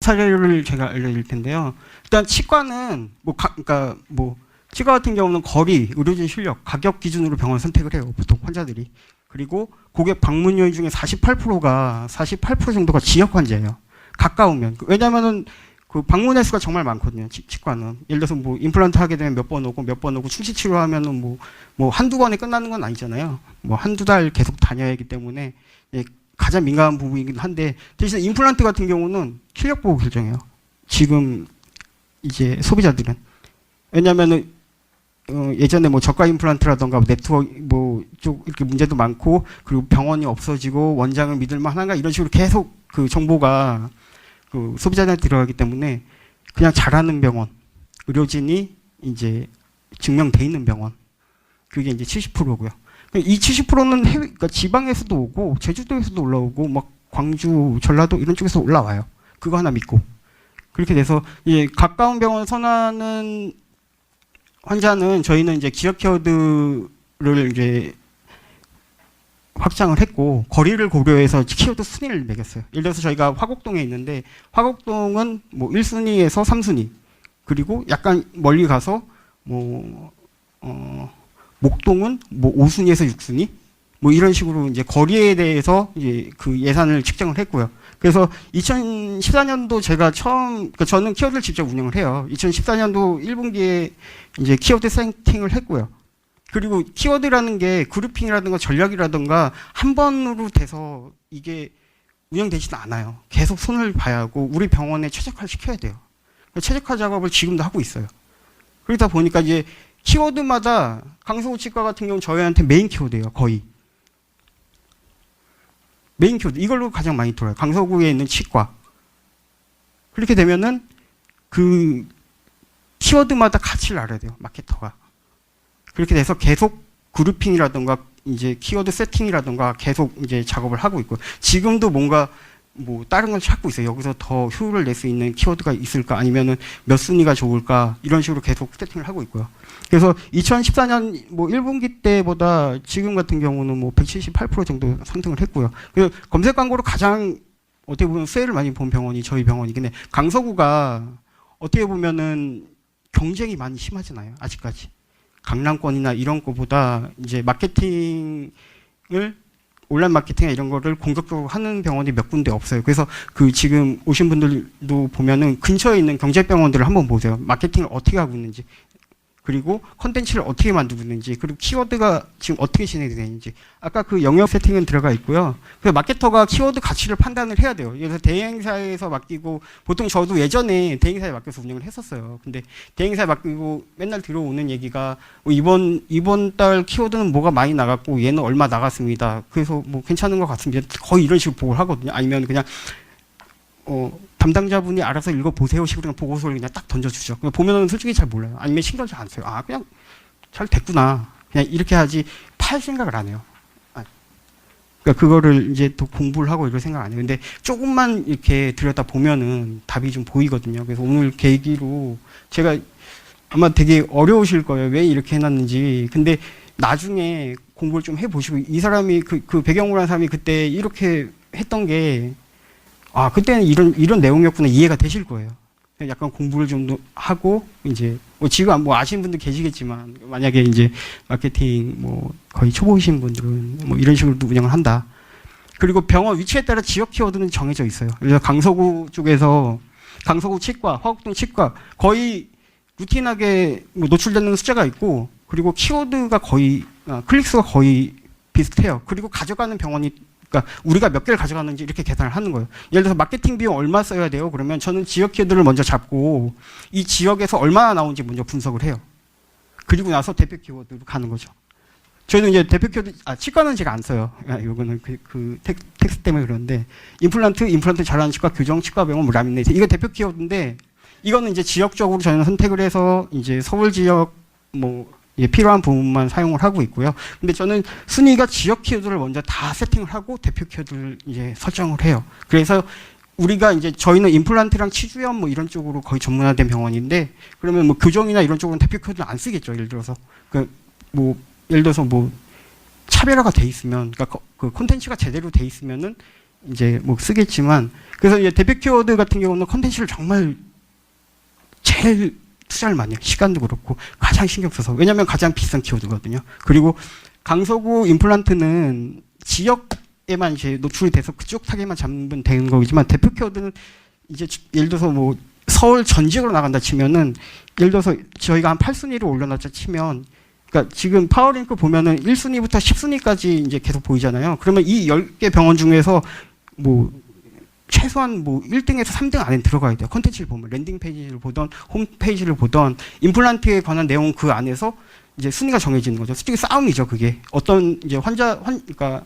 사례를 제가 알려드릴 텐데요. 일단 치과는 그러니까 치과 같은 경우는 거리, 의료진 실력, 가격 기준으로 병원 선택을 해요. 보통 환자들이. 그리고 고객 방문 요인 중에 48% 정도가 지역 환자예요. 가까우면. 왜냐면은 그 방문 횟수가 정말 많거든요. 치과는. 예를 들어서 임플란트 하게 되면 몇 번 오고 충치 치료하면은 한두 번에 끝나는 건 아니잖아요. 한두 달 계속 다녀야 하기 때문에 가장 민감한 부분이긴 한데, 대신 임플란트 같은 경우는 실력 보고 결정해요. 지금 이제 소비자들은. 왜냐면은 예전에 저가 임플란트라던가 네트워크 쪽 이렇게 문제도 많고, 그리고 병원이 없어지고 원장을 믿을 만한가 이런 식으로 계속 그 정보가 그 소비자한테 들어가기 때문에 그냥 잘하는 병원, 의료진이 이제 증명돼 있는 병원, 그게 이제 70%고요. 이 70%는 그러니까 지방에서도 오고 제주도에서도 올라오고 광주, 전라도 이런 쪽에서 올라와요. 그거 하나 믿고. 그렇게 돼서 이제 가까운 병원 선호하는 환자는 저희는 이제 지역 키워드를 이제 확장을 했고, 거리를 고려해서 키워드 순위를 매겼어요. 예를 들어서 저희가 화곡동에 있는데, 화곡동은 1순위에서 3순위, 그리고 약간 멀리 가서 목동은 5순위에서 6순위, 이런 식으로 이제 거리에 대해서 이제 그 예산을 측정을 했고요. 그래서 2014년도 제가 그러니까 저는 키워드를 직접 운영을 해요. 2014년도 1분기에 이제 키워드 세팅을 했고요. 그리고 키워드라는 게 그룹핑이라든가 전략이라든가 한 번으로 돼서 이게 운영되지는 않아요. 계속 손을 봐야 하고 우리 병원에 최적화를 시켜야 돼요. 최적화 작업을 지금도 하고 있어요. 그러다 보니까 이제 키워드마다 강서구 치과 같은 경우는 저희한테 메인 키워드예요. 거의. 메인 키워드. 이걸로 가장 많이 돌아요. 강서구에 있는 치과. 그렇게 되면은 그 키워드마다 가치를 알아야 돼요. 마케터가. 그렇게 돼서 계속 그룹핑이라든가 이제 키워드 세팅이라든가 계속 이제 작업을 하고 있고, 지금도 뭔가 다른 걸 찾고 있어요. 여기서 더 효율을 낼 수 있는 키워드가 있을까, 아니면은 몇 순위가 좋을까, 이런 식으로 계속 세팅을 하고 있고요. 그래서 2014년 1분기 때보다 지금 같은 경우는 178% 정도 상승을 했고요. 그래서 검색 광고로 가장 어떻게 보면 수혜를 많이 본 병원이 저희 병원이긴 해. 강서구가 어떻게 보면은 경쟁이 많이 심하잖아요. 아직까지. 강남권이나 이런 거보다 이제 마케팅을, 온라인 마케팅이나 이런 거를 공격적으로 하는 병원이 몇 군데 없어요. 그래서 그 지금 오신 분들도 보면은 근처에 있는 경제병원들을 한번 보세요. 마케팅을 어떻게 하고 있는지, 그리고 컨텐츠를 어떻게 만들고 있는지, 그리고 키워드가 지금 어떻게 진행이 되는지. 아까 그 영역 세팅은 들어가 있고요. 그래서 마케터가 키워드 가치를 판단을 해야 돼요. 그래서 대행사에서 맡기고, 보통 저도 예전에 대행사에 맡겨서 운영을 했었어요. 근데 대행사에 맡기고 맨날 들어오는 얘기가 이번 달 키워드는 뭐가 많이 나갔고 얘는 얼마 나갔습니다. 그래서 괜찮은 것 같습니다. 거의 이런 식으로 보고를 하거든요. 아니면 그냥 담당자분이 알아서 읽어보세요 식으로 그냥 보고서를 그냥 딱 던져주죠. 보면은 솔직히 잘 몰라요. 아니면 신경 잘 안 써요. 그냥 잘 됐구나. 그냥 이렇게 하지 팔 생각을 안 해요. 그러니까 그거를 이제 또 공부를 하고 이럴 생각 안 해요. 근데 조금만 이렇게 들여다 보면은 답이 좀 보이거든요. 그래서 오늘 계기로 제가 아마 되게 어려우실 거예요. 왜 이렇게 해놨는지. 근데 나중에 공부를 좀 해보시고, 이 사람이 그 배경우라는 사람이 그때 이렇게 했던 게 그때는 이런 내용이었구나 이해가 되실 거예요. 약간 공부를 좀 더 하고, 이제, 지금 아시는 분들 계시겠지만, 만약에 이제 마케팅 거의 초보이신 분들은 이런 식으로 운영을 한다. 그리고 병원 위치에 따라 지역 키워드는 정해져 있어요. 그래서 강서구 쪽에서, 강서구 치과, 화곡동 치과, 거의 루틴하게 노출되는 숫자가 있고, 그리고 키워드가 거의, 클릭수가 거의 비슷해요. 그리고 가져가는 병원이, 그러니까 우리가 몇 개를 가져가는지 이렇게 계산을 하는 거예요. 예를 들어서 마케팅 비용 얼마 써야 돼요? 그러면 저는 지역 키워드를 먼저 잡고 이 지역에서 얼마나 나오는지 먼저 분석을 해요. 그리고 나서 대표 키워드로 가는 거죠. 저희는 이제 대표 키워드, 치과는 제가 안 써요. 이거는 그 텍스트 때문에 그런데, 임플란트 잘하는 치과, 교정, 치과병원, 라미네이트, 이거 대표 키워드인데, 이거는 이제 지역적으로 저희는 선택을 해서 이제 서울 지역 필요한 부분만 사용을 하고 있고요. 근데 저는 순위가 지역 키워드를 먼저 다 세팅을 하고 대표 키워드를 이제 설정을 해요. 그래서 우리가 이제 저희는 임플란트랑 치주염 이런 쪽으로 거의 전문화된 병원인데, 그러면 교정이나 이런 쪽은 대표 키워드를 안 쓰겠죠. 예를 들어서 예를 들어서 차별화가 돼 있으면, 그러니까 그 콘텐츠가 제대로 돼 있으면은 이제 뭐 쓰겠지만, 그래서 이제 대표 키워드 같은 경우는 컨텐츠를 정말 제일 투자를 많이 해요. 시간도 그렇고 가장 신경 써서. 왜냐하면 가장 비싼 키워드거든요. 그리고 강서구 임플란트는 지역에만 이제 노출이 돼서 그쪽 타겟만 잡으면 되는 거지만, 대표 키워드는 이제 예를 들어서 뭐 서울 전 지역으로 나간다 치면은, 예를 들어서 저희가 한 8순위로 올려놨자 치면, 그러니까 지금 파워링크 보면은 1순위부터 10순위까지 이제 계속 보이잖아요. 그러면 이 10개 병원 중에서 뭐 최소한 뭐 1등에서 3등 안에 들어가야 돼요. 컨텐츠를 보면 랜딩 페이지를 보던 홈페이지를 보던 임플란트에 관한 내용 그 안에서 이제 순위가 정해지는 거죠. 솔직히 싸움이죠, 그게. 어떤 이제 그러니까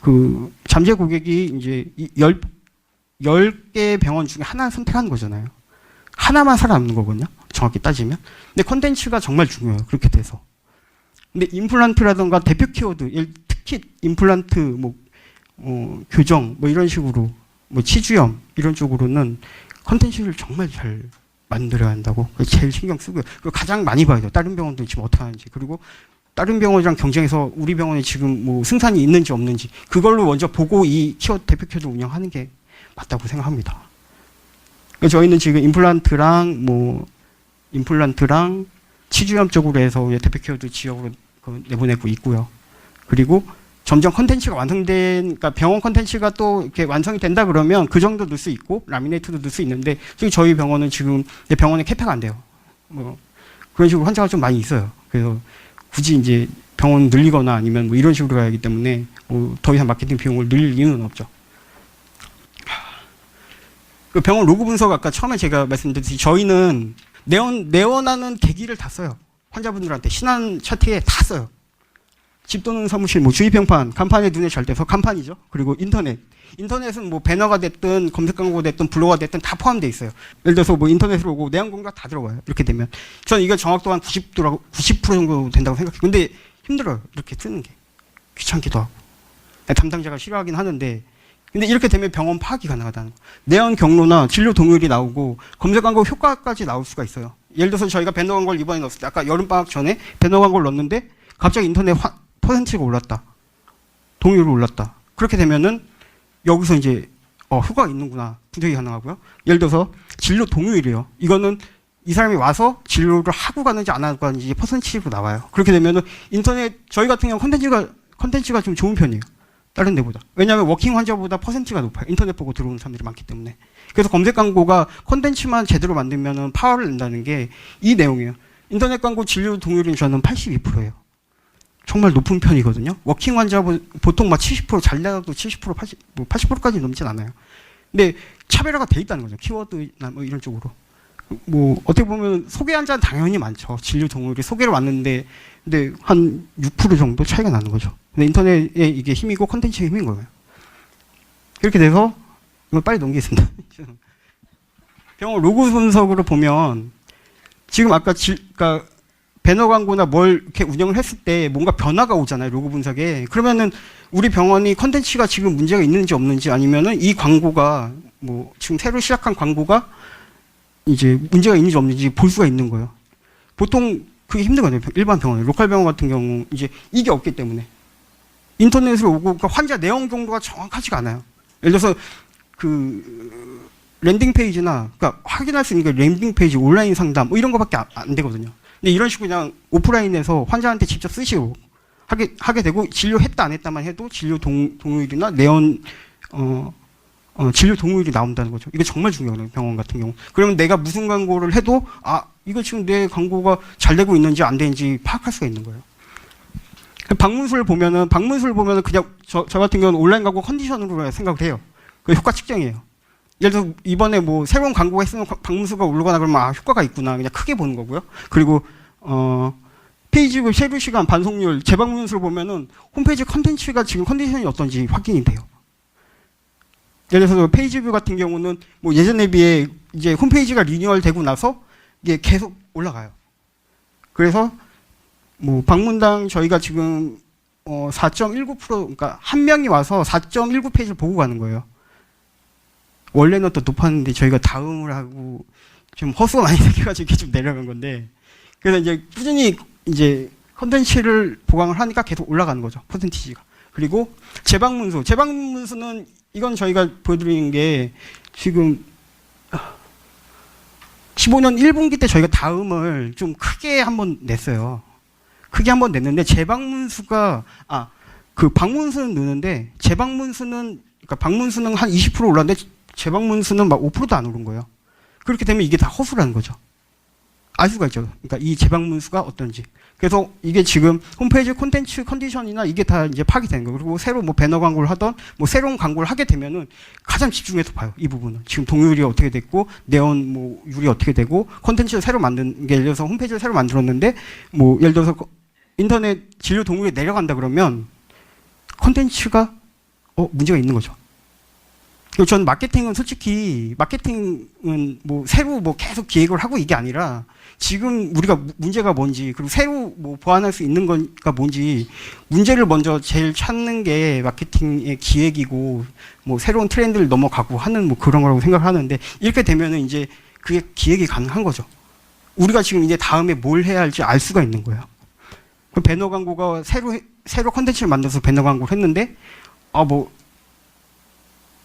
그 잠재 고객이 이제 10개 병원 중에 하나 선택하는 거잖아요. 하나만 살아남는 거거든요, 정확히 따지면. 근데 컨텐츠가 정말 중요해요, 그렇게 돼서. 근데 임플란트라던가 대표 키워드, 특히 임플란트, 뭐, 교정, 뭐 이런 식으로, 뭐 치주염, 이런 쪽으로는 컨텐츠를 정말 잘 만들어야 한다고. 제일 신경 쓰고요. 그리고 가장 많이 봐야 돼요. 다른 병원도 지금 어떻게 하는지. 그리고 다른 병원이랑 경쟁해서 우리 병원에 지금 뭐 승산이 있는지 없는지, 그걸로 먼저 보고 이 키워드, 대표 키워드 운영하는 게 맞다고 생각합니다. 저희는 지금 임플란트랑 치주염 쪽으로 해서 대표 키워드 지역으로 내보내고 있고요. 그리고 점점 컨텐츠가 그러니까 병원 컨텐츠가 또 이렇게 완성이 된다 그러면 그 정도 넣을 수 있고, 라미네이트도 넣을 수 있는데, 지금 저희 병원은 지금 병원에 캐파가 안 돼요. 뭐 그런 식으로 환자가 좀 많이 있어요. 그래서 굳이 이제 병원 늘리거나 아니면 뭐 이런 식으로 가야 하기 때문에 더 이상 마케팅 비용을 늘릴 이유는 없죠. 그 병원 로그 분석, 아까 처음에 제가 말씀드렸듯이 저희는 내원하는 계기를 다 써요. 환자분들한테 신한 차트에 다 써요. 집 또는 사무실, 뭐 주의평판, 간판에 눈에 잘 띄어서 간판이죠. 그리고 인터넷은 뭐 배너가 됐든 검색 광고가 됐든 블로그가 됐든 다 포함되어 있어요. 예를 들어서 뭐 인터넷으로 오고 내용 공부가 다 들어가요. 이렇게 되면 저는 이거 정확도 한 90% 정도 된다고 생각해요. 근데 힘들어요, 이렇게 쓰는 게. 귀찮기도 하고. 담당자가 싫어하긴 하는데, 근데 이렇게 되면 병원 파악이 가능하다는 거. 내원 경로나 진료 동의율이 나오고 검색 광고 효과까지 나올 수가 있어요. 예를 들어서 저희가 배너 광고를 이번에 넣었을 때, 아까 여름방학 전에 배너 광고를 넣었는데 갑자기 인터넷 퍼센트가 올랐다. 동의율이 올랐다. 그렇게 되면은 여기서 이제 효과가 있는구나 분석이 가능하고요. 예를 들어서 진료 동의율이요. 이거는 이 사람이 와서 진료를 하고 가는지 안 하고 가는지 퍼센티지로 나와요. 그렇게 되면은 인터넷, 저희 같은 경우 컨텐츠가 좀 좋은 편이에요, 다른 데보다. 왜냐하면 워킹 환자보다 퍼센트가 높아요. 인터넷 보고 들어오는 사람들이 많기 때문에. 그래서 검색 광고가 컨텐츠만 제대로 만들면은 파워를 낸다는 게 이 내용이에요. 인터넷 광고 진료 동의율은 저는 82%예요. 정말 높은 편이거든요. 워킹 환자 보통 막 70%, 잘 나가도 70%, 80%까지 넘진 않아요. 근데 차별화가 돼 있다는 거죠. 키워드나 뭐 이런 쪽으로. 뭐 어떻게 보면 소개 환자는 당연히 많죠. 진료 동의율이 소개를 왔는데, 근데 한 6% 정도 차이가 나는 거죠. 근데 인터넷에 이게 힘이고 컨텐츠의 힘인 거예요. 그렇게 돼서 이걸 빨리 넘기겠습니다. 병원 로고 분석으로 보면 지금 아까 그러니까 배너 광고나 뭘 이렇게 운영을 했을 때 뭔가 변화가 오잖아요, 로고 분석에. 그러면은 우리 병원이 컨텐츠가 지금 문제가 있는지 없는지, 아니면은 이 광고가 뭐 지금 새로 시작한 광고가 이제 문제가 있는지 없는지 볼 수가 있는 거예요. 보통 그게 힘들거든요. 일반 병원, 로컬 병원 같은 경우 이제 이게 없기 때문에 인터넷으로 오고, 그러니까 환자 내용 정도가 정확하지가 않아요. 예를 들어서 그 랜딩 페이지나, 그러니까 확인할 수 있는 게 랜딩 페이지, 온라인 상담 뭐 이런 거밖에 안 되거든요. 근데 이런 식으로 그냥 오프라인에서 환자한테 직접 쓰시고 하게 되고, 진료했다 안 했다만 해도 진료 동의율이나 내원 진료 동의율이 나온다는 거죠. 이거 정말 중요해요, 병원 같은 경우. 그러면 내가 무슨 광고를 해도 이거 지금 내 광고가 잘 되고 있는지 안 되는지 파악할 수가 있는 거예요. 방문수를 보면은 그냥 저 같은 경우는 온라인 광고 컨디션으로 생각을 해요. 그 효과 측정이에요. 예를 들어 이번에 뭐 새로운 광고가 있으면 방문수가 오르거나 그러면 효과가 있구나, 그냥 크게 보는 거고요. 그리고 페이지뷰 세부 시간, 반송률, 재방문수를 보면은 홈페이지 컨텐츠가 지금 컨디션이 어떤지 확인이 돼요. 예를 들어서 페이지뷰 같은 경우는 뭐 예전에 비해 이제 홈페이지가 리뉴얼 되고 나서 이게 계속 올라가요. 그래서 뭐 방문당 저희가 지금 4.19%, 그러니까 한 명이 와서 4.19페이지를 보고 가는 거예요. 원래는 또 높았는데 저희가 다음을 하고 좀 허수가 많이 생겨가지고 이게 좀 내려간 건데, 그래서 이제 꾸준히 이제 컨텐츠를 보강을 하니까 계속 올라가는 거죠, 퍼센티지가. 그리고 재방문수는 이건 저희가 보여드리는 게 지금 15년 1분기 때 저희가 다음을 좀 크게 한번 냈어요. 크게 한번 냈는데 재방문수가 그 방문수는 느는데 재방문수는 그러니까 방문수는 한 20% 올랐는데 재방문수는 막 5%도 안 오른 거예요. 그렇게 되면 이게 다 허수라는 거죠. 알 수가 있죠. 그러니까 이 재방문수가 어떤지. 그래서 이게 지금 홈페이지 콘텐츠 컨디션이나 이게 다 이제 파악이 되는 거예요. 그리고 새로 뭐 배너 광고를 하던 뭐 새로운 광고를 하게 되면은 가장 집중해서 봐요. 이 부분은. 지금 동률이 어떻게 됐고, 네온 뭐 율이 어떻게 되고, 콘텐츠를 새로 만든 게 예를 들어서 홈페이지를 새로 만들었는데, 뭐 예를 들어서 인터넷 진료 동률이 내려간다 그러면 콘텐츠가 문제가 있는 거죠. 그리고 저는 마케팅은 뭐 새로 뭐 계속 기획을 하고 이게 아니라 지금 우리가 문제가 뭔지 그리고 새로 뭐 보완할 수 있는 거가 뭔지 문제를 먼저 제일 찾는 게 마케팅의 기획이고 뭐 새로운 트렌드를 넘어가고 하는 뭐 그런 거라고 생각하는데 이렇게 되면은 이제 그게 기획이 가능한 거죠. 우리가 지금 이제 다음에 뭘 해야 할지 알 수가 있는 거예요. 그럼 배너 광고가 새로 컨텐츠를 만들어서 배너 광고를 했는데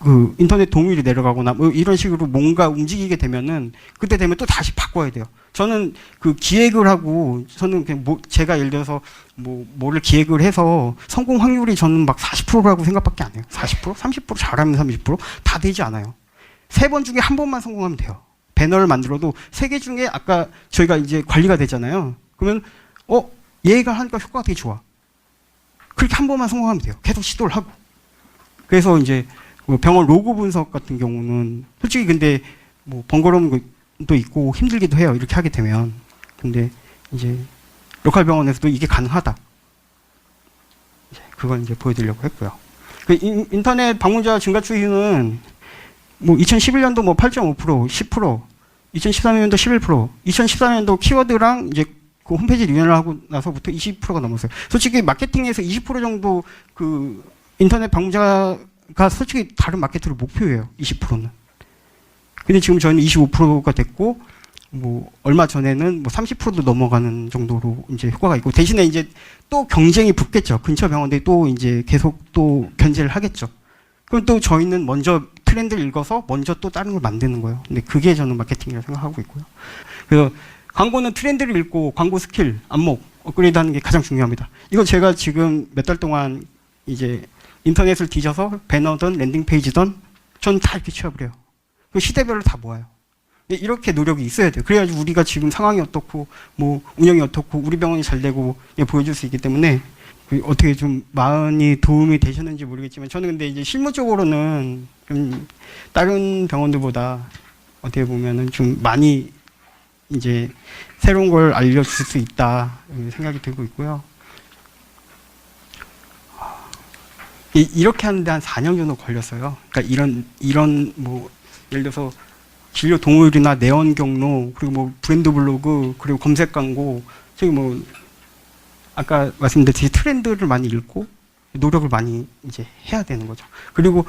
그 인터넷 동률이 내려가거나 뭐 이런 식으로 뭔가 움직이게 되면은 그때 되면 또 다시 바꿔야 돼요. 저는 그 기획을 하고 저는 그냥 제가 예를 들어서 뭐를 기획을 해서 성공 확률이 저는 막 40%라고 생각밖에 안 해요. 40%, 30% 잘하면 30%다 되지 않아요. 3번 중에 한 번만 성공하면 돼요. 배너를 만들어도 3개 중에 아까 저희가 이제 관리가 되잖아요. 그러면 얘가 하니까 효과가 되게 좋아. 그렇게 한 번만 성공하면 돼요. 계속 시도를 하고. 그래서 이제 병원 로고 분석 같은 경우는 솔직히 근데 뭐 번거로운 것도 있고 힘들기도 해요. 이렇게 하게 되면. 근데 이제 로컬 병원에서도 이게 가능하다. 그걸 이제 보여드리려고 했고요. 그 인터넷 방문자 증가 추이는 뭐 2011년도 뭐 8.5%, 10%, 2013년도 11%, 2014년도 키워드랑 이제 그 홈페이지 리뉴얼을 하고 나서부터 20%가 넘었어요. 솔직히 마케팅에서 20% 정도 그 인터넷 방문자가 솔직히 다른 마케터의 목표예요. 20%는. 근데 지금 저희는 25%가 됐고, 뭐, 얼마 전에는 뭐 30%도 넘어가는 정도로 이제 효과가 있고, 대신에 이제 또 경쟁이 붙겠죠. 근처 병원들이 또 이제 계속 또 견제를 하겠죠. 그럼 또 저희는 먼저 트렌드를 읽어서 먼저 또 다른 걸 만드는 거예요. 근데 그게 저는 마케팅이라고 생각하고 있고요. 그래서 광고는 트렌드를 읽고 광고 스킬, 안목, 업그레이드 하는 게 가장 중요합니다. 이건 제가 지금 몇 달 동안 이제 인터넷을 뒤져서 배너든 랜딩 페이지든 전 다 이렇게 취합을 해요. 그 시대별로 다 모아요. 이렇게 노력이 있어야 돼요. 그래야지 우리가 지금 상황이 어떻고 뭐 운영이 어떻고 우리 병원이 잘 되고 보여줄 수 있기 때문에 어떻게 좀 많이 도움이 되셨는지 모르겠지만 저는 근데 이제 실무적으로는 좀 다른 병원들보다 어떻게 보면은 좀 많이 이제 새로운 걸 알려줄 수 있다 생각이 들고 있고요. 이렇게 하는데 한 4년 정도 걸렸어요. 그러니까 이런 뭐 예를 들어서 진료 동호율이나 네온 경로 그리고 뭐 브랜드 블로그 그리고 검색 광고 저기 뭐 아까 말씀드렸듯이 트렌드를 많이 읽고 노력을 많이 이제 해야 되는 거죠. 그리고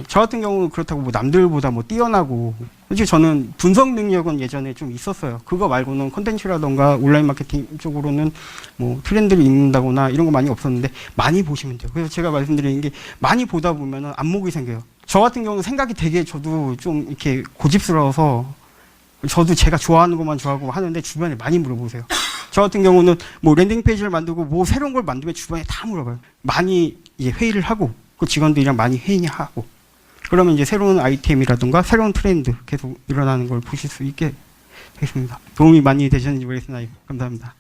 저 같은 경우는 그렇다고 뭐 남들보다 뭐 뛰어나고 솔직히 저는 분석 능력은 예전에 좀 있었어요. 그거 말고는 콘텐츠라던가 온라인 마케팅 쪽으로는 뭐 트렌드를 읽는다거나 이런 거 많이 없었는데 많이 보시면 돼요. 그래서 제가 말씀드리는 게 많이 보다 보면은 안목이 생겨요. 저 같은 경우는 생각이 되게 저도 좀 이렇게 고집스러워서 저도 제가 좋아하는 것만 좋아하고 하는데 주변에 많이 물어보세요. 저 같은 경우는 뭐 랜딩 페이지를 만들고 뭐 새로운 걸 만들면 주변에 다 물어봐요. 많이 이제 회의를 하고 그 직원들이랑 많이 회의하고 그러면 이제 새로운 아이템이라든가 새로운 트렌드 계속 일어나는 걸 보실 수 있게 되겠습니다. 도움이 많이 되셨는지 모르겠으나 감사합니다.